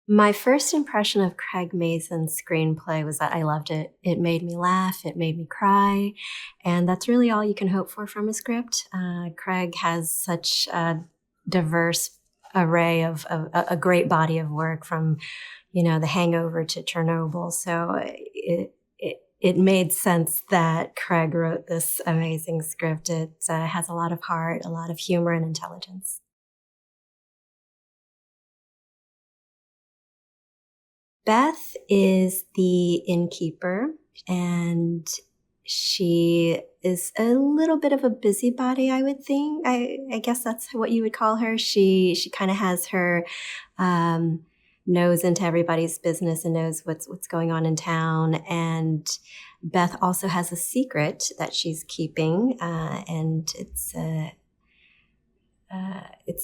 My first impression of Craig Mazin's screenplay was that I loved it. It made me laugh, it made me cry, and that's really all you can hope for from a script. Craig has such a diverse array of a great body of work from, The Hangover to Chernobyl. So it made sense that Craig wrote this amazing script. It has a lot of heart, a lot of humor and intelligence. Beth is the innkeeper, and she is a little bit of a busybody, I would think. I guess that's what you would call her. She kind of has her um, nose into everybody's business and knows what's going on in town. And Beth also has a secret that she's keeping, and it's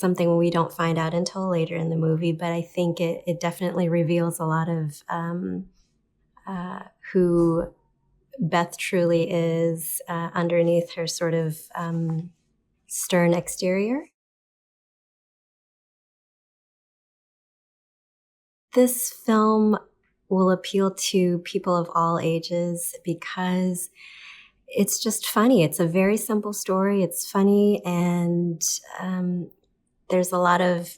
something we don't find out until later in the movie, but I think it definitely reveals a lot of who Beth truly is underneath her sort of stern exterior. This film will appeal to people of all ages because it's just funny. It's a very simple story. It's funny, and there's a lot of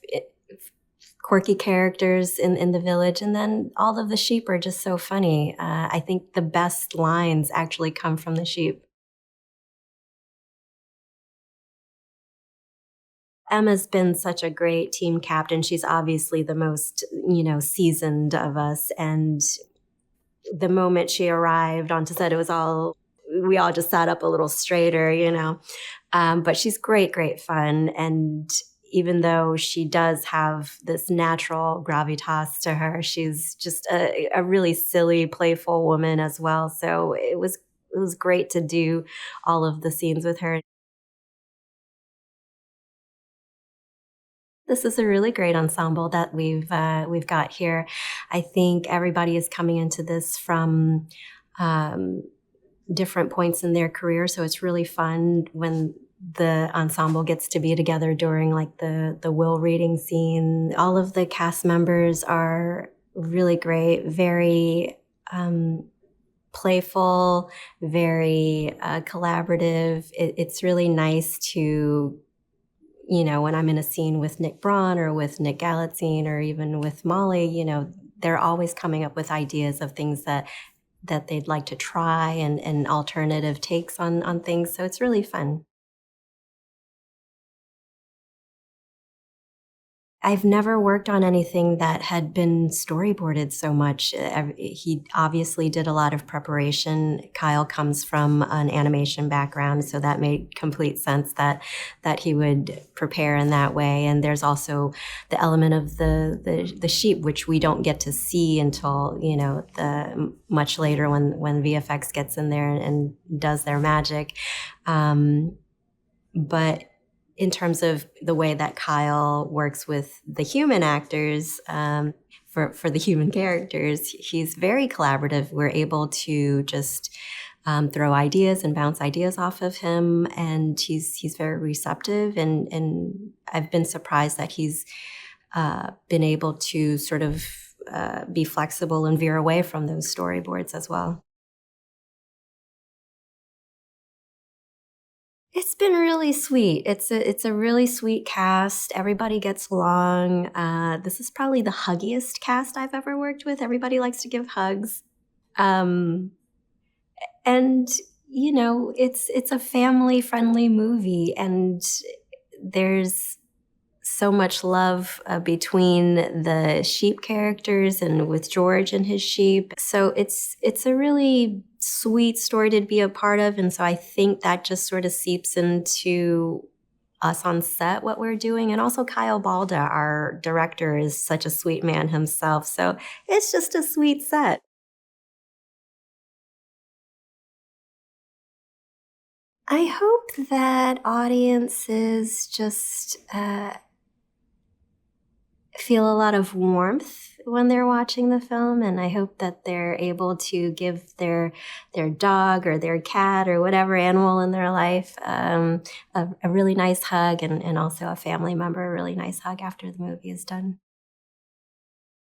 quirky characters in the village, and then all of the sheep are just so funny. I think the best lines actually come from the sheep. Emma's been such a great team captain. She's obviously the most, seasoned of us, and the moment she arrived onto set, we all just sat up a little straighter. But she's great, great fun. And even though she does have this natural gravitas to her, she's just a really silly, playful woman as well. So it was great to do all of the scenes with her. This is a really great ensemble that we've got here. I think everybody is coming into this from um, different points in their career, so it's really fun when the ensemble gets to be together during like the will reading scene. All of the cast members are really great, very playful, very collaborative. It's really nice to, when I'm in a scene with Nick Braun or with Nick Galitzine or even with Molly, they're always coming up with ideas of things that they'd like to try and alternative takes on things. So it's really fun. I've never worked on anything that had been storyboarded so much. He obviously did a lot of preparation. Kyle comes from an animation background, so that made complete sense that he would prepare in that way. And there's also the element of the sheep, which we don't get to see until the much later when VFX gets in there and does their magic. But in terms of the way that Kyle works with the human actors, for the human characters, he's very collaborative. We're able to just throw ideas and bounce ideas off of him, and he's very receptive. And I've been surprised that he's been able to sort of be flexible and veer away from those storyboards as well. It's been really sweet. It's a really sweet cast. Everybody gets along. This is probably the huggiest cast I've ever worked with. Everybody likes to give hugs. Um, and it's a family friendly movie, and there's so much love between the sheep characters and with George and his sheep. So it's a really sweet story to be a part of, and so I think that just sort of seeps into us on set what we're doing. And also Kyle Balda, our director, is such a sweet man himself. So it's just a sweet set. I hope that audiences just feel a lot of warmth when they're watching the film, and I hope that they're able to give their dog or their cat or whatever animal in their life a really nice hug, and also a family member a really nice hug after the movie is done.